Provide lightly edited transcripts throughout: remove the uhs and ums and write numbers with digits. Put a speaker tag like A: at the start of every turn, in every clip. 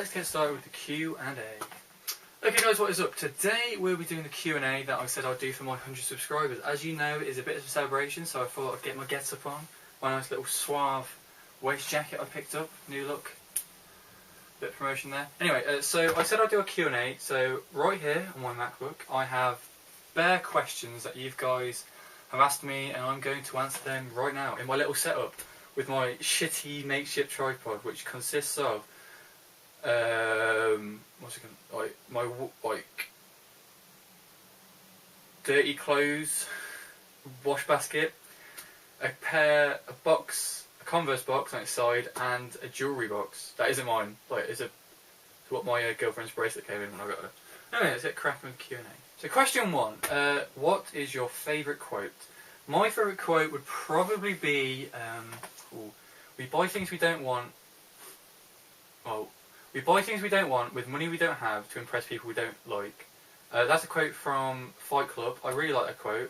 A: let's get started with the Q&A. Okay guys, what is up? Today we'll be doing the Q&A that I said I'd do for my 100 subscribers. As you know, it is a bit of a celebration, so I thought I'd get my get-up on. My nice little suave waist jacket I picked up, new look. Bit of promotion there. Anyway, so I said I'd do a Q&A, so right here on my MacBook I have bare questions that you guys have asked me, and I'm going to answer them right now in my little setup with my shitty makeshift tripod, which consists of my dirty clothes wash basket, a Converse box on its side, and a jewellery box. That isn't mine. Like, it's what my girlfriend's bracelet came in when I got her. Anyway, let's get cracking with Q&A. So question one, what is your favourite quote? My favourite quote would probably be, we buy things we don't want. Well, we buy things we don't want with money we don't have to impress people we don't like. That's a quote from Fight Club. I really like that quote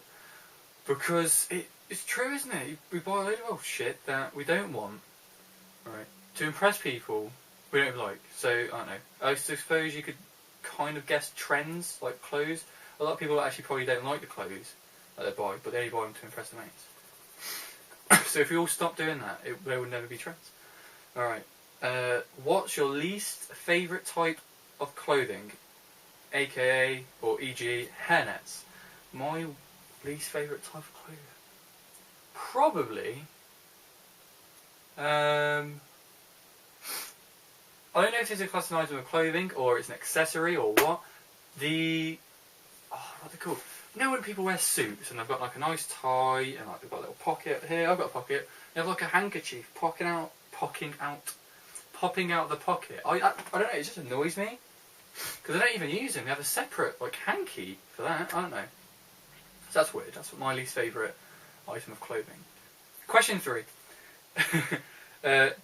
A: because it's true, isn't it? We buy a load of shit that we don't want, right, to impress people we don't like. So, I don't know. I suppose you could kind of guess trends, like clothes. A lot of people actually probably don't like the clothes that they buy, but they only buy them to impress their mates. So if we all stop doing that, there would never be trends. Alright. What's your least favourite type of clothing? AKA, or e.g., hairnets. My least favourite type of clothing? Probably... I don't know if it's a class an item of clothing, or it's an accessory, or what. What are they called? You know when people wear suits, and they've got like a nice tie, and like they've got a little pocket here, I've got a pocket, they have like a handkerchief popping out the pocket. I don't know, it just annoys me. Because I don't even use them, they have a separate like hanky for that, I don't know. So that's weird, that's my least favourite item of clothing. Question 3.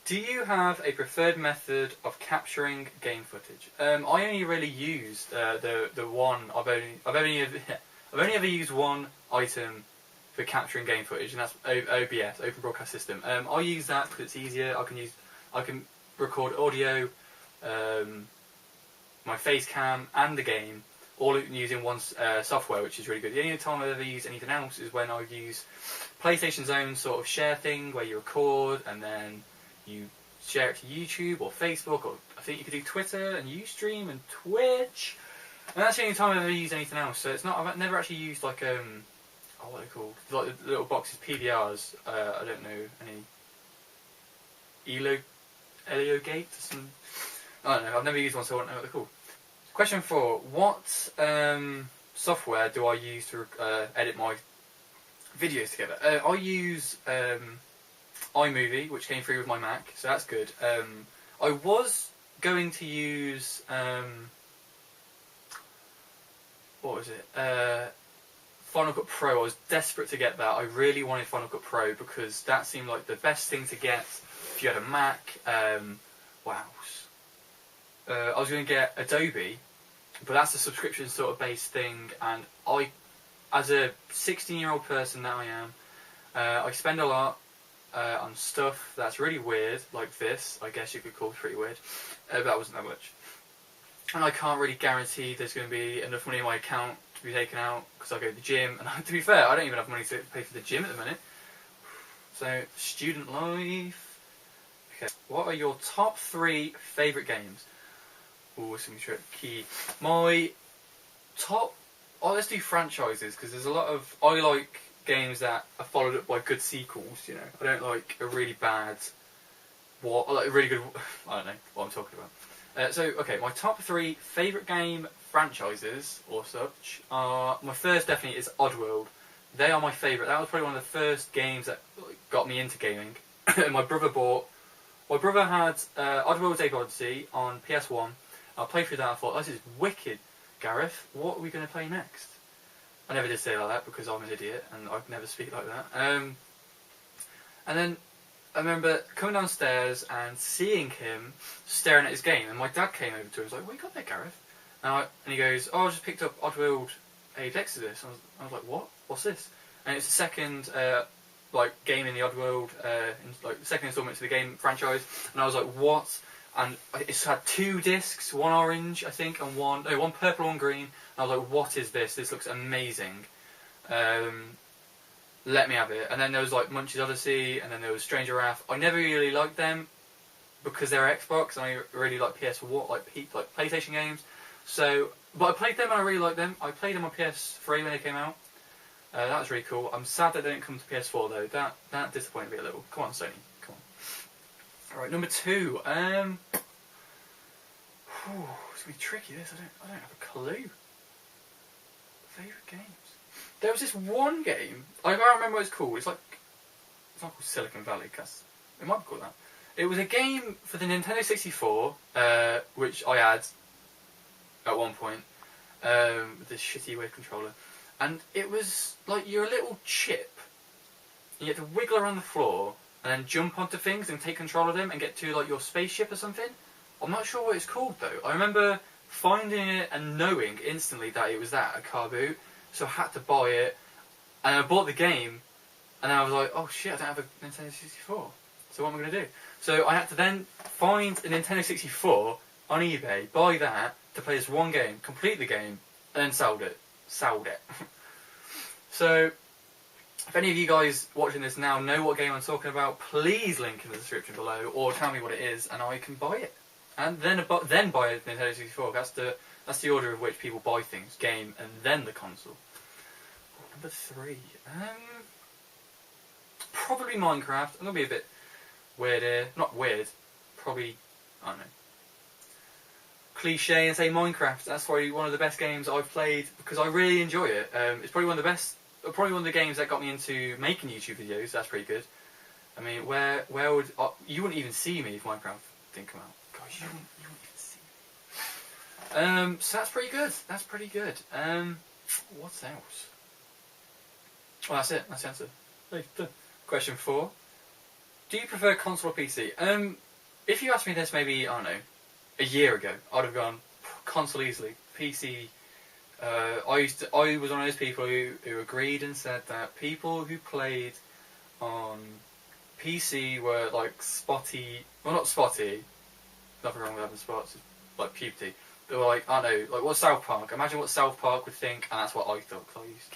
A: Do you have a preferred method of capturing game footage? I only really used the one, I've only ever used one item for capturing game footage, and that's OBS, Open Broadcast System. I use that because it's easier. I can record audio, my face cam, and the game, all using one software, which is really good. The only time I've ever used anything else is when I use PlayStation's own sort of share thing, where you record and then you share it to YouTube or Facebook, or I think you could do Twitter and Ustream and Twitch. And that's the only time I've ever used anything else. So it's not. I've never actually used like what are they called? Like the little boxes, PVRs. I don't know any Elio Gate or some. I don't know. I've never used one, so I don't know what they're called. Question 4. What software do I use to edit my videos together? I use iMovie, which came free with my Mac, so that's good. I was going to use what was it? Final Cut Pro. I was desperate to get that. I really wanted Final Cut Pro because that seemed like the best thing to get if you had a Mac. Wow. I was going to get Adobe, but that's a subscription sort of based thing, and I, as a 16-year-old person that I am, I spend a lot on stuff that's really weird, like this. I guess you could call it pretty weird, but that wasn't that much. And I can't really guarantee there's going to be enough money in my account to be taken out because I go to the gym, and to be fair, I don't even have money to pay for the gym at the minute. So, student life. Okay, what are your top 3 favourite games? Oh, some key. My top... Oh, let's do franchises, because there's a lot of... I like games that are followed up by good sequels, you know. I don't like a really bad... I like a really good... I don't know what I'm talking about. Okay, my top 3 favourite game franchises, or such, are... My first definitely is Oddworld. They are my favourite. That was probably one of the first games that got me into gaming. My brother had Oddworld's Ape Odyssey on PS1. I played through that and I thought, this is wicked, Gareth. What are we going to play next? I never did say it like that because I'm an idiot and I'd never speak like that. And then I remember coming downstairs and seeing him staring at his game, and my dad came over to him and was like, what you got there, Gareth? And he goes, I just picked up Oddworld Age Exodus. I was like, what? What's this? And it's the second game in the Oddworld, the second installment to the game franchise. And I was like, what? and it's had 2 discs, one orange, I think, and one purple, one green. And I was like, what is this? This looks amazing. Let me have it. And then there was like Munch's Odyssey, and then there was Stranger Wrath. I never really liked them because they're Xbox, and I really like PS4, like PlayStation games. So, but I played them and I really liked them. I played them on PS3 when they came out. That was really cool. I'm sad that they didn't come to PS4 though. That disappointed me a little. Come on, Sony. Come on. All right, number 2. It's gonna be tricky. This I don't have a clue. Favorite games. There was this one game. I can't remember what it's called. It's not called Silicon Valley. Cause it might be called that. It was a game for the Nintendo 64, which I had at one point with this shitty Wave controller, and it was like you're a little chip. You get to wiggle around the floor and then jump onto things and take control of them and get to like your spaceship or something. I'm not sure what it's called though. I remember finding it and knowing instantly that it was a car boot, so I had to buy it, and I bought the game, and then I was like, oh shit, I don't have a Nintendo 64. So what am I going to do? So I had to then find a Nintendo 64 on eBay, buy that to play this one game, complete the game, and then sold it. So, if any of you guys watching this now know what game I'm talking about, please link in the description below, or tell me what it is, and I can buy it. And then buy a Nintendo 64. That's the order of which people buy things: game and then the console. Number 3, probably Minecraft. I'm gonna be a bit weird here. Not weird. Probably, I don't know, cliche and say Minecraft. That's probably one of the best games I've played because I really enjoy it. It's probably one of the best. Probably one of the games that got me into making YouTube videos. That's pretty good. I mean, where would you wouldn't even see me if Minecraft didn't come out. Gosh, you wouldn't even see me. So that's pretty good. That's pretty good. What else? Well, that's it. That's the answer. Question 4. Do you prefer console or PC? If you asked me this maybe, I don't know, a year ago, I'd have gone console easily. PC. I was one of those people who agreed and said that people who played on PC were like spotty. Well, not spotty. Nothing wrong with having spots. Like puberty. They were like, I don't know, like what South Park. Imagine what South Park would think, and that's what I thought because I used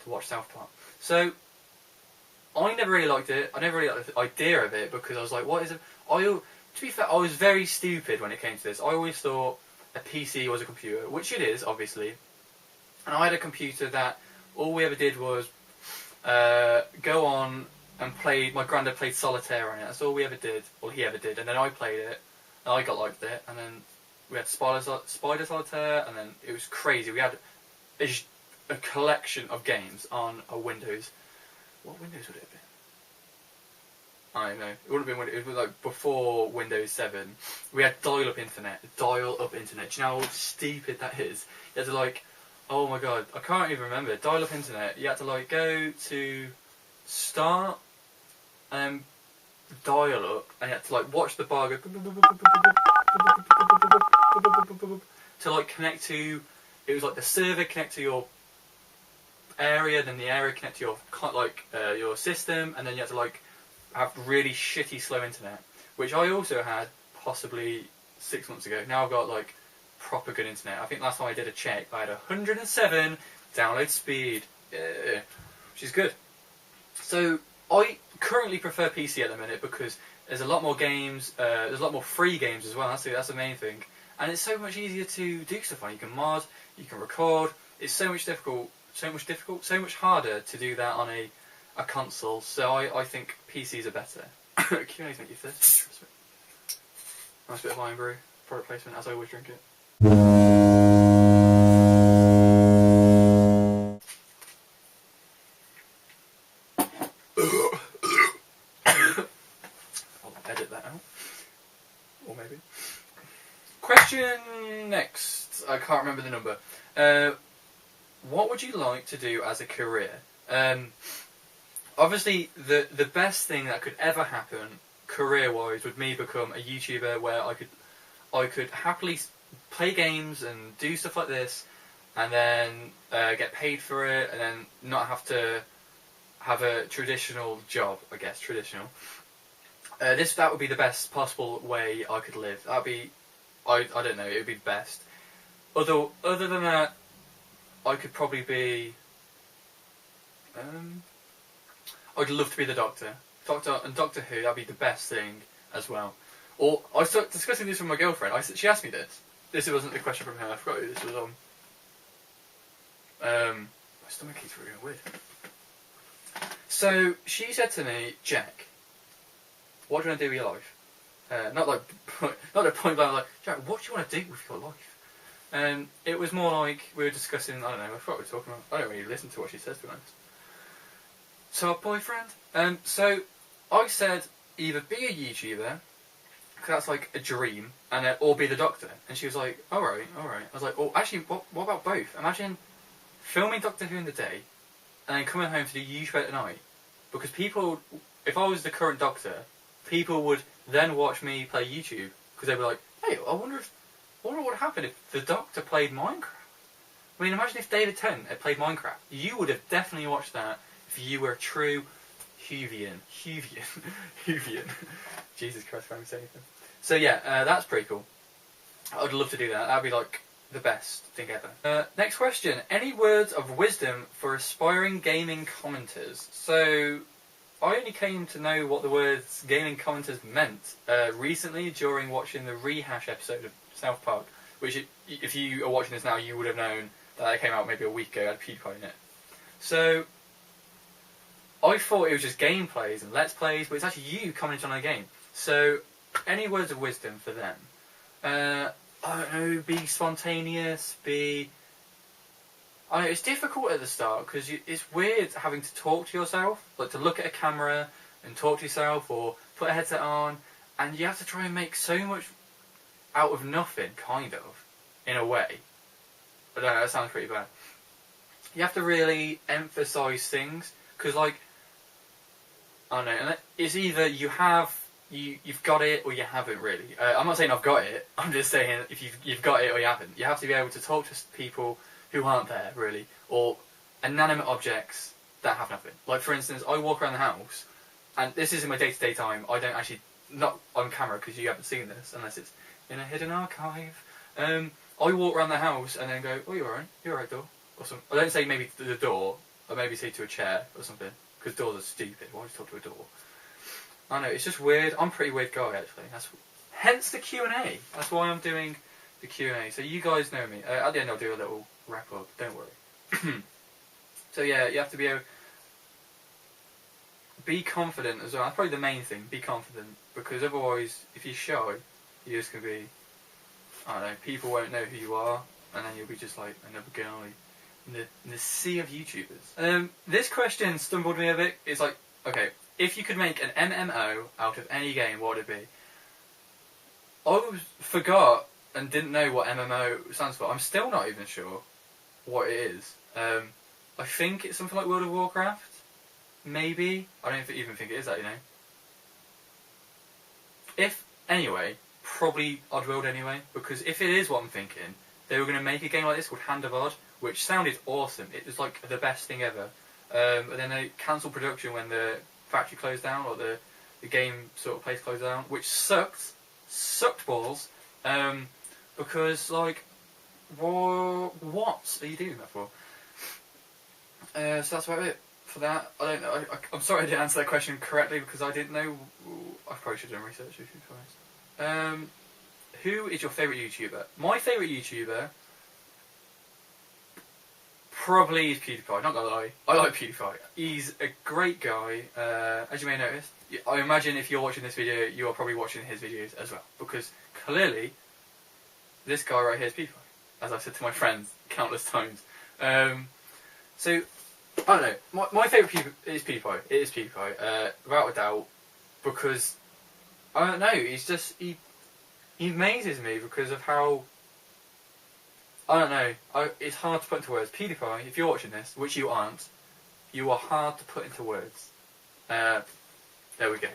A: to watch South Park. So I never really liked it. I never really liked the idea of it because I was like, what is it? To be fair, I was very stupid when it came to this. I always thought a PC was a computer, which it is, obviously. And I had a computer that all we ever did was go on and play. My granddad played solitaire on it. That's all we ever did. Well, he ever did. And then I played it. And I got liked it. And then we had Spider Solitaire. And then it was crazy. We had a collection of games on a Windows. What Windows would it have been? I don't know. It wouldn't have been Windows. It was like before Windows 7. We had dial-up internet. Dial-up internet. Do you know how stupid that is? You had to like, oh my god, I can't even remember. Dial-up internet. You had to like go to start dial-up, and you had to like watch the bar go to like connect to. It was like the server connect to your area, then the area connect to your your system, and then you had to like have really shitty slow internet, which I also had possibly 6 months ago. Now I've got like proper good internet. I think last time I did a check, I had 107 download speed, which is good. So I currently prefer PC at the minute because there's a lot more games. There's a lot more free games as well. That's the main thing, and it's so much easier to do stuff on. You can mod, you can record. It's so much harder to do that on a console. So I think PCs are better. Q&A's make you thirsty. Nice bit of Iron Brew product placement, as I always drink it. I'll edit that out. Or maybe. Question next. I can't remember the number. What would you like to do as a career? Obviously, the best thing that could ever happen, career-wise, would me become a YouTuber where I could happily play games and do stuff like this, and then get paid for it, and then not have to have a traditional job. I guess traditional. That would be the best possible way I could live. That'd be, I don't know, it would be best. Other than that, I could probably be. I'd love to be the Doctor. Doctor Who. That'd be the best thing as well. Or I started discussing this with my girlfriend. She asked me this. This wasn't a question from her. I forgot who this was on. My stomach keeps really weird. So she said to me, Jack, what do you want to do with your life? Not a point blank, like, Jack, what do you want to do with your life? It was more like we were discussing, I don't know, I forgot what we were talking about. I don't really listen to what she says, to be honest. So, our boyfriend. So, I said, either be a YouTuber, because that's like a dream, and or be the Doctor. And she was like, alright. I was like, well, actually, what about both? Imagine filming Doctor Who in the day, and then coming home to do YouTube at night. Because people, if I was the current Doctor, people would then watch me play YouTube, because they'd be like, hey, I wonder what would happen if the Doctor played Minecraft. I mean, imagine if David Tennant had played Minecraft. You would have definitely watched that if you were a true Whovian. Jesus Christ, can't even say anything. So yeah, that's pretty cool. I'd love to do that. That'd be like the best thing ever. Next question. Any words of wisdom for aspiring gaming commenters? So, I only came to know what the words gaming commenters meant recently during watching the rehash episode of South Park, which if you are watching this now, you would have known that it came out maybe a week ago, it had PewDiePie in it. So, I thought it was just gameplays and let's plays, but it's actually you commenting on a game. So, any words of wisdom for them? I don't know, be spontaneous, I don't know, it's difficult at the start, because it's weird having to talk to yourself, like to look at a camera and talk to yourself, or put a headset on, and you have to try and make so much out of nothing, kind of, in a way. I don't know, that sounds pretty bad. You have to really emphasise things, because like, I don't know, and it's either you've got it or you haven't really. I'm not saying I've got it, I'm just saying if you've got it or you haven't. You have to be able to talk to people who aren't there really, or inanimate objects that have nothing. Like for instance, I walk around the house, and this is in my day-to-day time, I don't actually, not on camera because you haven't seen this, unless it's in a hidden archive. I walk around the house and then go, oh, you're alright door, or something. I don't say maybe to the door, or maybe say to a chair or something, because doors are stupid, why would you talk to a door? I know, it's just weird. I'm a pretty weird guy, actually. Hence the Q&A. That's why I'm doing the Q&A. So you guys know me. At the end I'll do a little wrap-up, don't worry. So yeah, you have to be confident as well. That's probably the main thing, be confident. Because otherwise, if you're shy, you're just going to be, I don't know, people won't know who you are, and then you'll be just like another guy in the sea of YouTubers. This question stumbled me a bit. It's like, okay, if you could make an MMO out of any game, what would it be? I forgot and didn't know what MMO stands for. I'm still not even sure what it is. I think it's something like World of Warcraft. Maybe. I don't even think it is that, you know. Anyway, probably Oddworld anyway, because if it is what I'm thinking, they were going to make a game like this called Hand of Odd, which sounded awesome. It was like the best thing ever. And then they cancelled production when the factory closed down, or the game sort of place closed down, which sucked balls, because like, what are you doing that for? So that's about it for that. I don't know. I'm sorry I didn't answer that question correctly because I didn't know. I probably should have done research, if you're honest. Who is your favourite YouTuber? My favourite YouTuber probably is PewDiePie, not gonna lie. I like PewDiePie. He's a great guy. As you may notice, I imagine if you're watching this video, you are probably watching his videos as well. Because clearly, this guy right here is PewDiePie, as I've said to my friends countless times. So, I don't know. My favourite is PewDiePie. It is PewDiePie, without a doubt. Because, I don't know, he amazes me because of how, I don't know, it's hard to put into words. PewDiePie, if you're watching this, which you aren't, you are hard to put into words. There we go.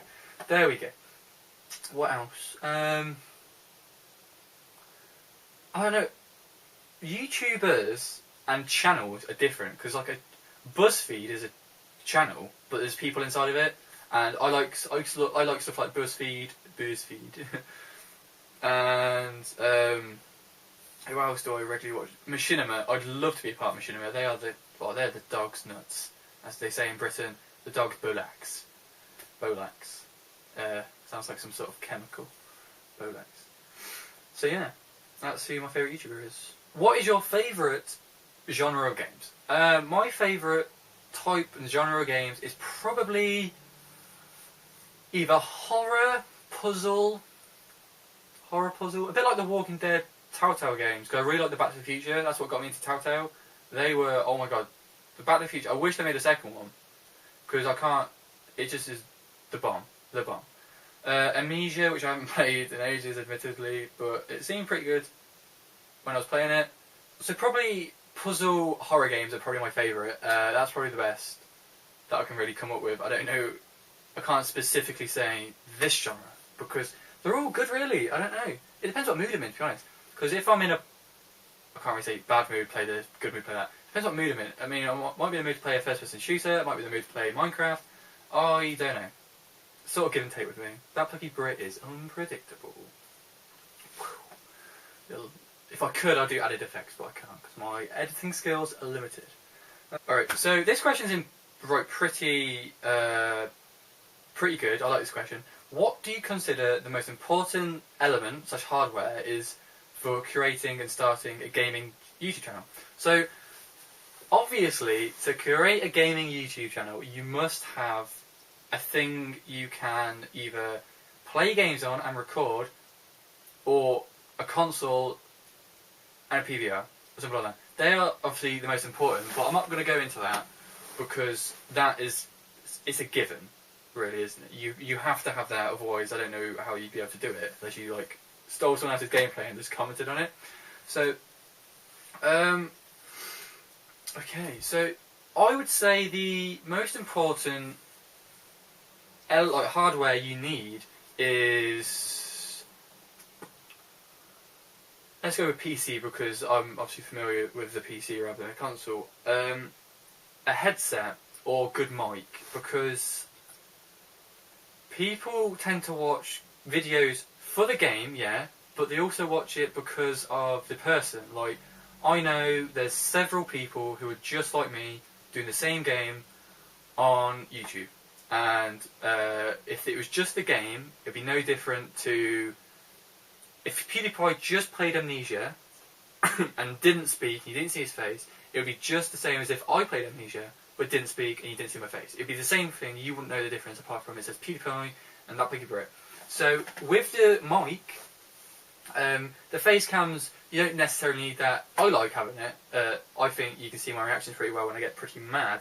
A: What else? I don't know. YouTubers and channels are different, because like a BuzzFeed is a channel, but there's people inside of it, And I like stuff like BuzzFeed, and who else do I regularly watch? Machinima. I'd love to be a part of Machinima. They're the dog's nuts, as they say in Britain. The dog's Bolax. Bolax. Sounds like some sort of chemical. Bolax. So yeah, that's who my favourite YouTuber is. What is your favourite genre of games? My favourite type and genre of games is probably either horror, puzzle, a bit like the Walking Dead Telltale games, because I really like the Back to the Future. That's what got me into Telltale. They were, oh my god, the Back to the Future. I wish they made a second one, because I can't. It just is the bomb. Amnesia, which I haven't played in ages, admittedly, but it seemed pretty good when I was playing it. So probably puzzle horror games are probably my favourite. That's probably the best that I can really come up with. I don't know. I can't specifically say this genre because they're all good, really. I don't know. It depends what mood I'm in, to be honest. Because if I'm in I can't really say bad mood, play this, good mood, play that. Depends what mood I'm in. I mean, I might be in the mood to play a first-person shooter. I might be in the mood to play Minecraft. I don't know. Sort of give and take with me. That plucky Brit is unpredictable. If I could, I'd do added effects, but I can't because my editing skills are limited. Alright, so this question's pretty good. I like this question. What do you consider the most important element / hardware is for creating and starting a gaming YouTube channel? So, obviously, to create a gaming YouTube channel, you must have a thing you can either play games on and record, or a console and a PVR, or something like that. They are obviously the most important, but I'm not going to go into that because it's a given, really, isn't it? You have to have that, otherwise I don't know how you'd be able to do it unless you like stole someone else's gameplay and just commented on it. So, okay, so I would say the most important hardware you need is, let's go with PC because I'm obviously familiar with the PC rather than a console. A headset or good mic, because people tend to watch videos for the game, yeah, but they also watch it because of the person. Like, I know there's several people who are just like me doing the same game on YouTube. And if it was just the game, it'd be no different to if PewDiePie just played Amnesia and didn't speak, and you didn't see his face. It would be just the same as if I played Amnesia but didn't speak and you didn't see my face. It'd be the same thing. You wouldn't know the difference apart from it says PewDiePie and that biggie Brit. So with the mic, the face cams, you don't necessarily need that. I like having it. I think you can see my reactions pretty well when I get pretty mad,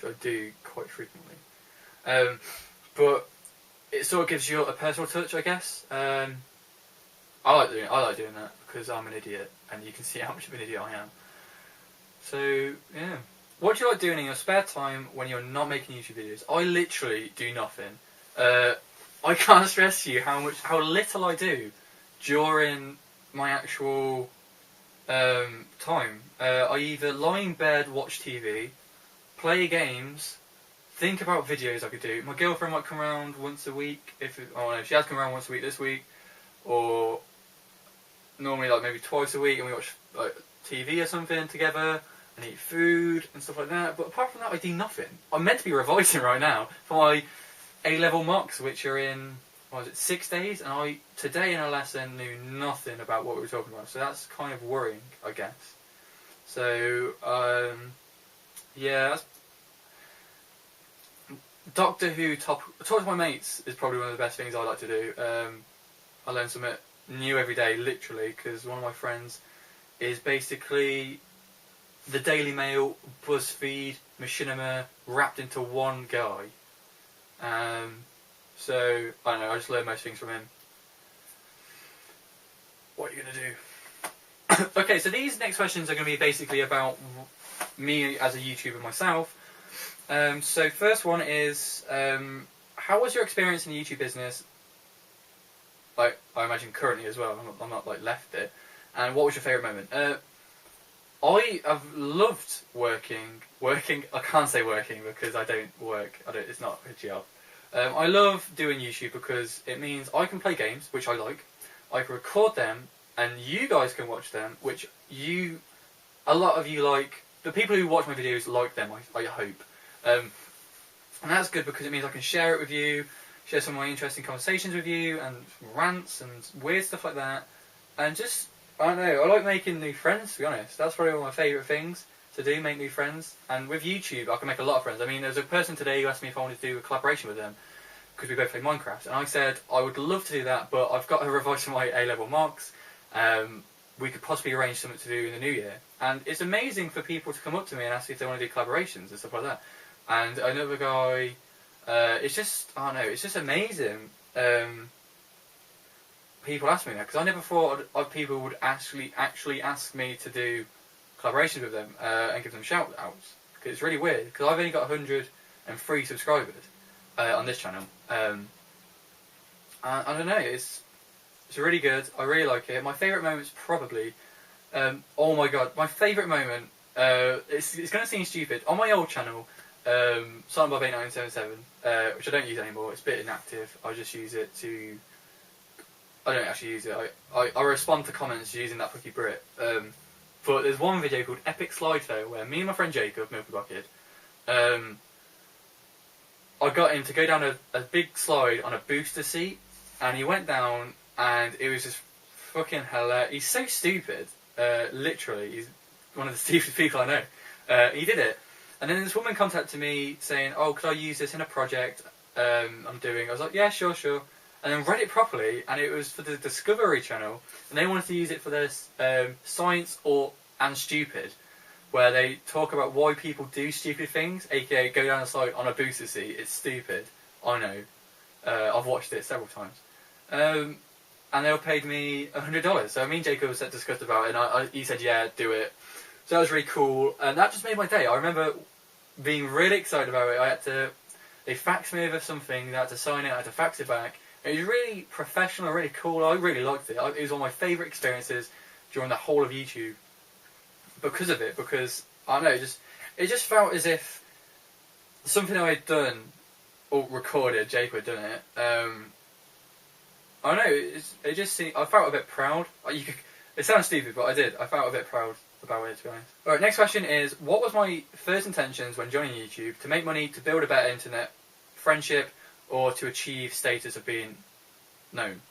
A: which I do quite frequently. But it sort of gives you a personal touch, I guess. I like doing that because I'm an idiot, and you can see how much of an idiot I am. So yeah, what do you like doing in your spare time when you're not making YouTube videos? I literally do nothing. I can't stress to you how little I do during my actual time. I either lie in bed, watch TV, play games, think about videos I could do. My girlfriend might come around once a week. She has come around once a week this week, or normally like maybe twice a week, and we watch like TV or something together and eat food and stuff like that. But apart from that, I do nothing. I'm meant to be revising right now for my A-level mocks, which are in 6 days, and I today in a lesson knew nothing about what we were talking about. So that's kind of worrying, I guess. So yeah. Doctor Who talk to my mates is probably one of the best things I like to do. I learn something new every day, literally, because one of my friends is basically the Daily Mail, BuzzFeed, Machinima wrapped into one guy. So I don't know. I just learn most things from him. What are you gonna do? Okay, so these next questions are going to be basically about me as a YouTuber myself. So first one is, how was your experience in the YouTube business? Like, I imagine currently as well. I'm not like left it. And what was your favourite moment? I have loved working. I can't say working because I don't work. It's not a job. I love doing YouTube because it means I can play games, which I like. I can record them, and you guys can watch them, which a lot of you like. The people who watch my videos like them, I hope. And that's good because it means I can share it with you, share some of my interesting conversations with you, and rants and weird stuff like that. And just, I don't know, I like making new friends, to be honest. That's probably one of my favourite things to do, make new friends. And with YouTube, I can make a lot of friends. I mean, there's a person today who asked me if I wanted to do a collaboration with them, because we both play Minecraft. And I said, I would love to do that, but I've got to revise my A-level marks. We could possibly arrange something to do in the new year. And it's amazing for people to come up to me and ask if they want to do collaborations and stuff like that. And another guy, it's just, I don't know, it's just amazing. People ask me that, because I never thought people would actually ask me to do collaborations with them and give them shout outs. Because it's really weird, because I've only got 103 subscribers on this channel. I don't know, it's really good. I really like it. My favourite moment's probably, oh my god, my favourite moment, it's going to seem stupid. On my old channel, Silent Bob 8977, which I don't use anymore, it's a bit inactive. I just use it to, I don't actually use it. I respond to comments using that Plucky Brit. But there's one video called Epic Slide Fail where me and my friend Jacob, Milky Bucket, I got him to go down a big slide on a booster seat, and he went down, and it was just fucking hilarious. He's so stupid, literally. He's one of the stupidest people I know. He did it. And then this woman contacted me saying, oh, could I use this in a project I'm doing? I was like, yeah, sure. And then read it properly, and it was for the Discovery Channel, and they wanted to use it for this Science and Stupid, where they talk about why people do stupid things, aka go down a slide on a booster seat. It's stupid. I know. I've watched it several times. And they paid me $100. So me and Jacob discussed about it, and he said, yeah, do it. So that was really cool, and that just made my day. I remember being really excited about it. They faxed me over something, they had to sign it, I had to fax it back. It was really professional, really cool. I really liked it. It was one of my favourite experiences during the whole of YouTube because of it. Because I don't know, it just felt as if something I had done or recorded, Jacob had done it. I don't know. It just seemed, I felt a bit proud. It sounds stupid, but I did. I felt a bit proud about it, to be honest. Alright, next question is, what was my first intentions when joining YouTube? To make money, to build a better internet friendship, or to achieve status of being known?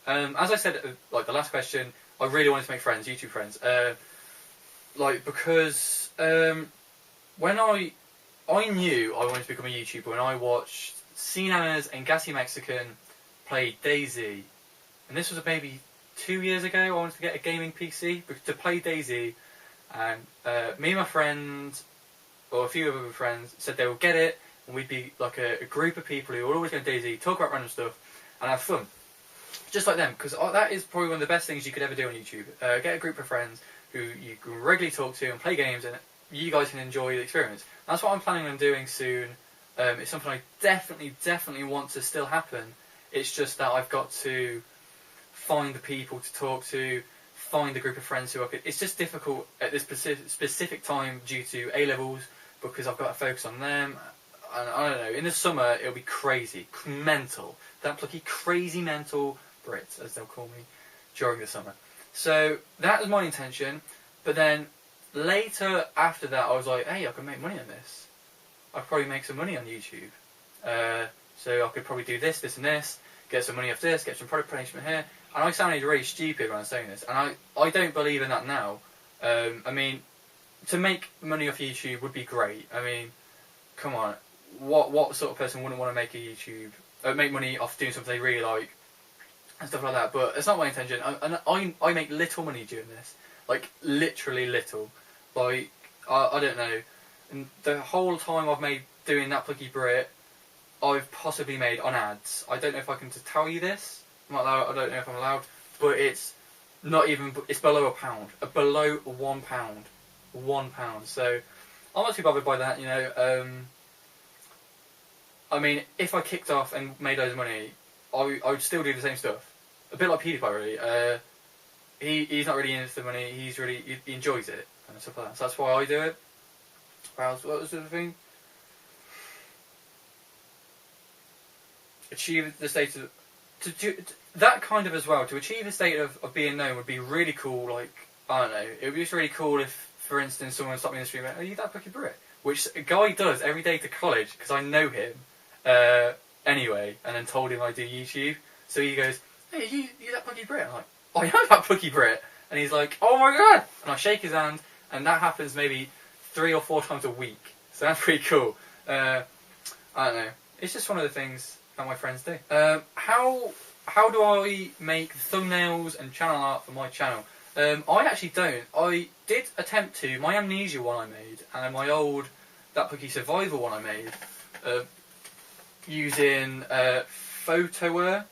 A: As I said, like the last question, I really wanted to make friends, YouTube friends. Because when I knew I wanted to become a YouTuber when I watched Cinanas and Gassy Mexican play DayZ, and this was maybe 2 years ago. I wanted to get a gaming PC to play DayZ, and me and my friend, or a few other friends, said they would get it, and we'd be like a group of people who were always going to DayZ, talk about random stuff, and have fun. Just like them, because that is probably one of the best things you could ever do on YouTube. Get a group of friends who you can regularly talk to and play games, and you guys can enjoy the experience. That's what I'm planning on doing soon. It's something I definitely want to still happen. It's just that I've got to find the people to talk to, find a group of friends who I could. It's just difficult at this specific time due to A-levels, because I've got to focus on them. And I don't know, in the summer it'll be crazy, mental. That plucky, crazy mental Brits, as they'll call me, during the summer. So that was my intention, but then later after that I was like, hey, I can make money on this. I could probably make some money on YouTube. So I could probably do this and this, get some money off this, get some product placement here. And I sounded really stupid when I was saying this, and I don't believe in that now. I mean, to make money off YouTube would be great. I mean, come on, what sort of person wouldn't want to make a YouTube, make money off doing something they really like, and stuff like that? But it's not my intention. I make little money doing this, like literally little. Like I don't know. And the whole time I've made doing that Plucky Brit, I've possibly made on ads. I don't know if I can just tell you this. I'm not allowed, I don't know if I'm allowed, but it's not even. It's below £1, below £1, £1. So I'm not too bothered by that, you know. I mean, if I kicked off and made loads of money, I would still do the same stuff. A bit like PewDiePie, really. He's not really into the money. He enjoys it and stuff like that. So that's why I do it. What was the other thing? achieve the state of that kind of as well. To achieve a state of being known would be really cool. Like, I don't know, it would be just really cool if, for instance, someone stopped me in the street and went, "Are you that Pucky Brit?" Which a guy does every day to college because I know him anyway, and then told him I do YouTube. So he goes, "Hey, you that Pucky Brit?" I'm like, "I am that Pucky Brit," and he's like, "Oh my god!" And I shake his hand, and that happens maybe 3 or 4 times a week. So that's pretty cool. I don't know. It's just one of the things that my friends do. How do I make thumbnails and channel art for my channel? I actually don't. I did attempt to. My Amnesia one I made, and my old That Pucky Survival one I made, using Photoware.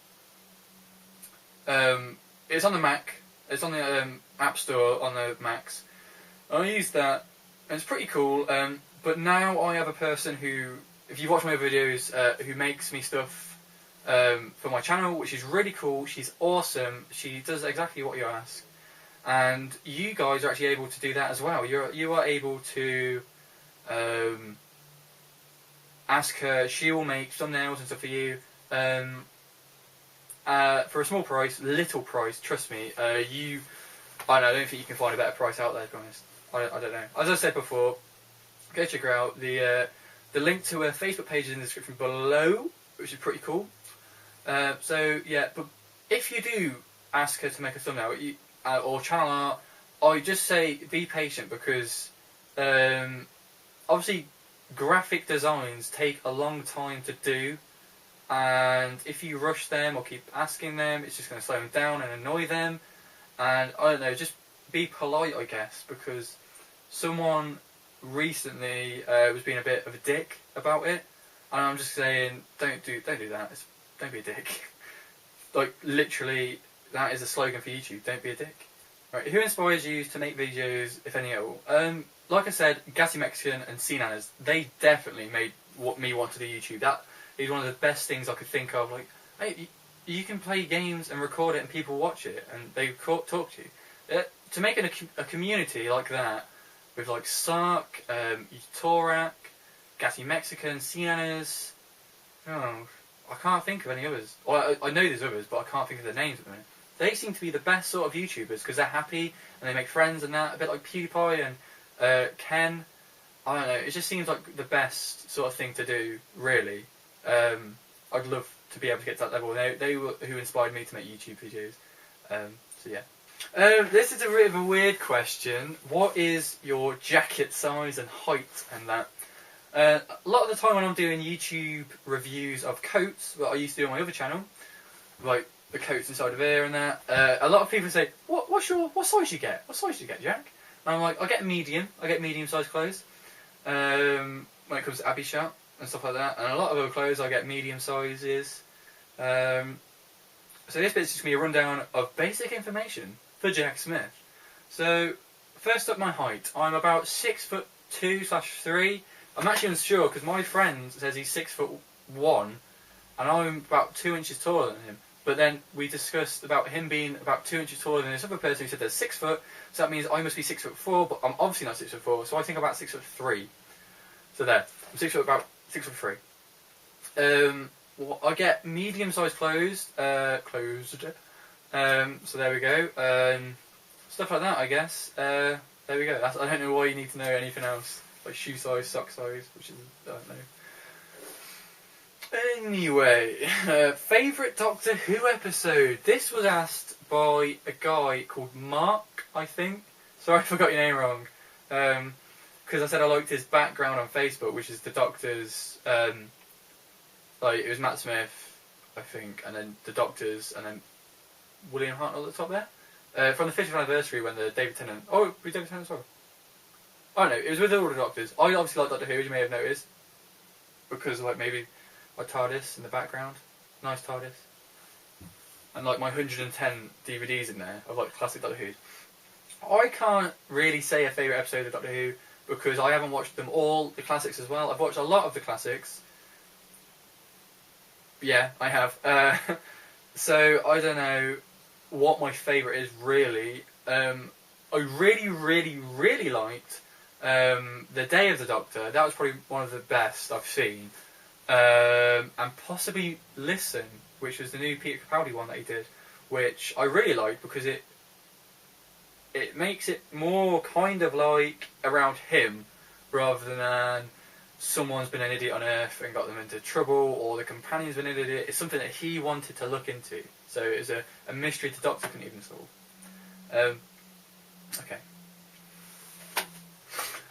A: It's on the Mac. It's on the App Store on the Macs. I used that, and it's pretty cool. But now I have a person who, if you watch my videos, who makes me stuff for my channel, which is really cool. She's awesome. She does exactly what you ask, and you guys are actually able to do that as well. You are able to ask her. She will make thumbnails and stuff for you for a small price, little price. Trust me. I don't think you can find a better price out there. To be honest, I don't know. As I said before, go check her out. The link to her Facebook page is in the description below, which is pretty cool. So yeah, but if you do ask her to make a thumbnail or channel art, I just say be patient, because obviously graphic designs take a long time to do, and if you rush them or keep asking them, it's just going to slow them down and annoy them. And I don't know, just be polite, I guess, because someone recently was being a bit of a dick about it, and I'm just saying, don't do that. Don't be a dick. Like, literally, that is a slogan for YouTube. Don't be a dick. Right, who inspires you to make videos, if any at all? Like I said, Gassy Mexican and C-Nanas, they definitely made me want to do YouTube. That is one of the best things I could think of. Like, hey, you can play games and record it and people watch it and they talk to you. To make a community like that, with like Sark, Torak, Gassy Mexican, C-Nanas, I can't think of any others. Well, I know there's others, but I can't think of their names at the minute. They seem to be the best sort of YouTubers because they're happy and they make friends and that. A bit like PewDiePie and Ken. I don't know. It just seems like the best sort of thing to do, really. I'd love to be able to get to that level. They were who inspired me to make YouTube videos. So yeah. This is a bit of a weird question. What is your jacket size and height and that? A lot of the time when I'm doing YouTube reviews of coats, that I used to do on my other channel, like the coats inside of here and that, a lot of people say, what size you get? What size do you get, Jack? And I'm like, I get medium. I get medium-sized clothes when it comes to Abbey Shop and stuff like that. And a lot of other clothes I get medium sizes. So this bit's just going to be a rundown of basic information for Jack Smith. So first up, my height. I'm about 6'2/3". I'm actually unsure because my friend says he's 6'1", and I'm about 2 inches taller than him. But then we discussed about him being about 2 inches taller than this other person who said they're 6 foot. So that means I must be 6'4", but I'm obviously not 6'4". So I think I'm about 6'3". So there, I'm about 6'3". Well, I get medium-sized clothes. So there we go. Stuff like that, I guess. There we go. I don't know why you need to know anything else. Like shoe size, sock size, which is, I don't know. Anyway, favourite Doctor Who episode? This was asked by a guy called Mark, I think. Sorry, I forgot your name wrong. Because I said I liked his background on Facebook, which is the Doctor's, like, it was Matt Smith, I think, and then the Doctors, and then William Hartnell at the top there. From the 50th anniversary when the David Tennant... Oh, we David Tennant as well. I don't know, it was with all the Doctors. I obviously like Doctor Who, as you may have noticed. Because, like, maybe my TARDIS in the background. Nice TARDIS. And, like, my 110 DVDs in there of, like, classic Doctor Who. I can't really say a favourite episode of Doctor Who because I haven't watched them all, the classics as well. I've watched a lot of the classics. Yeah, I have. So, I don't know what my favourite is, really. I really, really, really liked... The Day of the Doctor. That was probably one of the best I've seen. and possibly Listen, which was the new Peter Capaldi one that he did, which I really liked because it makes it more kind of like around him rather than someone's been an idiot on Earth and got them into trouble, or the companion's been an idiot. It's something that he wanted to look into, so it's a mystery the Doctor couldn't even solve. Okay.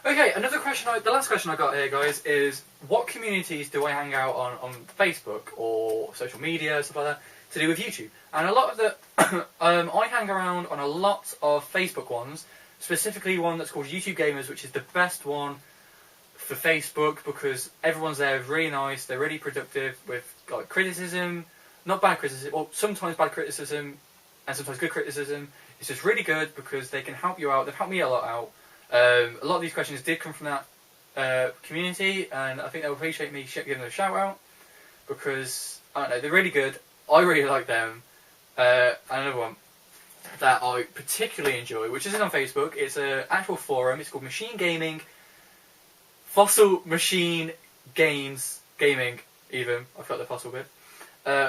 A: Okay, another question, the last question I got here, guys, is what communities do I hang out on Facebook or social media, stuff like that, to do with YouTube? And a lot of the, I hang around on a lot of Facebook ones, specifically one that's called YouTube Gamers, which is the best one for Facebook because everyone's there, really nice, they're really productive with like criticism, not bad criticism, or sometimes bad criticism and sometimes good criticism. It's just really good because they can help you out. They've helped me a lot out. A lot of these questions did come from that community, and I think they'll appreciate me giving them a shout out because I don't know, they're really good. I really like them. Another one that I particularly enjoy, which isn't on Facebook, it's an actual forum. It's called Machine Gaming, Fossil Machine Games Gaming. Even I forgot the fossil bit.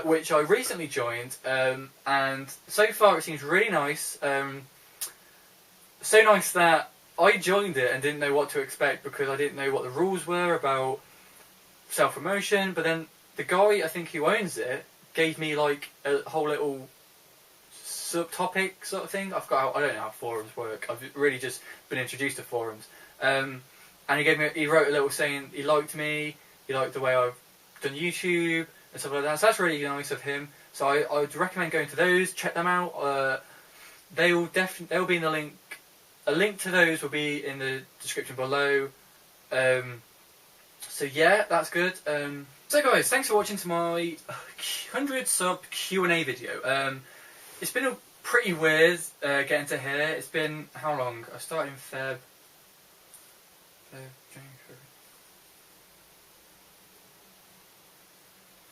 A: Which I recently joined, and so far it seems really nice. So nice that I joined it and didn't know what to expect because I didn't know what the rules were about self-promotion, but then the guy, I think who owns it, gave me like a whole little subtopic sort of thing. I don't know how forums work. I've really just been introduced to forums. And he wrote a little saying he liked me, he liked the way I've done YouTube and stuff like that. So that's really nice of him. So I would recommend going to those, check them out. They'll be in the link. A link to those will be in the description below. So yeah, that's good. So guys, thanks for watching to my 100 sub Q&A video. It's been pretty weird getting to here. It's been, how long? I started in Feb.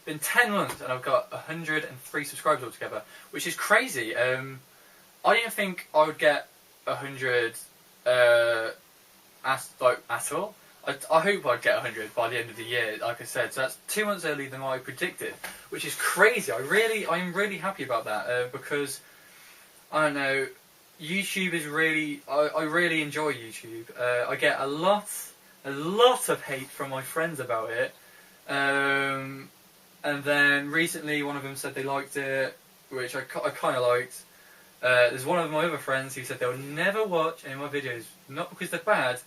A: Been 10 months and I've got 103 subscribers altogether, which is crazy. I didn't think I would get 100 at all. I hope I'd get 100 by the end of the year, like I said. So that's 2 months earlier than I predicted, which is crazy. I'm really happy about that because I don't know. YouTube is really. I really enjoy YouTube. I get a lot of hate from my friends about it. And then recently, one of them said they liked it, which I kind of liked. There's one of my other friends who said they'll never watch any of my videos, not because they're bad,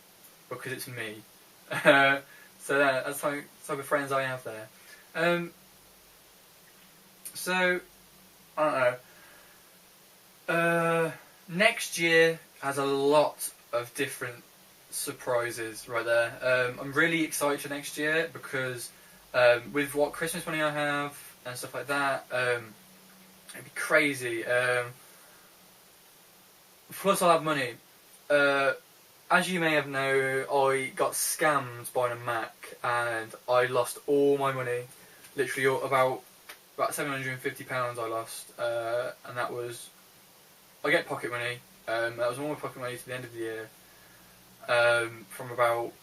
A: but because it's me. So that's the type of friends I have there. So, I don't know. Next year has a lot of different surprises right there. I'm really excited for next year because with what Christmas money I have and stuff like that, it'd be crazy. Plus I'll have money. As you may have known, I got scammed by a Mac and I lost all my money. Literally about £750 I lost, and that was, I get pocket money. That was all my pocket money to the end of the year, from about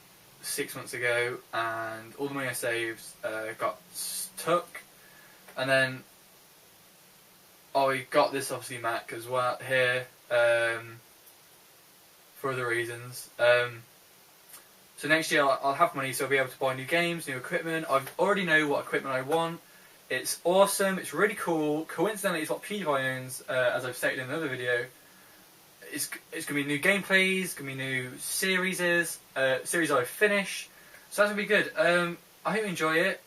A: 6 months ago, and all the money I saved got stuck, and then I got this obviously Mac as well here for other reasons. So next year I'll have money, so I'll be able to buy new games, new equipment. I already know what equipment I want. It's awesome, it's really cool. Coincidentally, it's what PewDiePie owns, as I've stated in another video. It's going to be new gameplays, going to be new series I finish. So that's going to be good. I hope you enjoy it.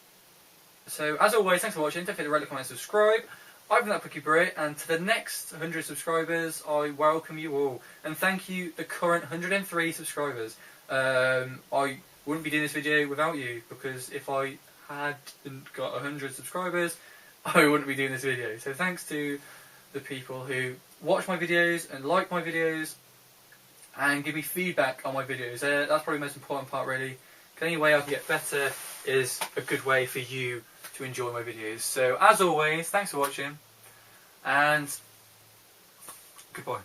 A: So as always, thanks for watching. Don't forget to rate, comment, and subscribe. I've been that Cookie Brit, and to the next 100 subscribers, I welcome you all. And thank you, the current 103 subscribers. I wouldn't be doing this video without you, because if I hadn't got 100 subscribers, I wouldn't be doing this video. So thanks to the people who watch my videos and like my videos and give me feedback on my videos. That's probably the most important part, really. The only way I can get better is a good way for you to enjoy my videos. So as always, thanks for watching and goodbye.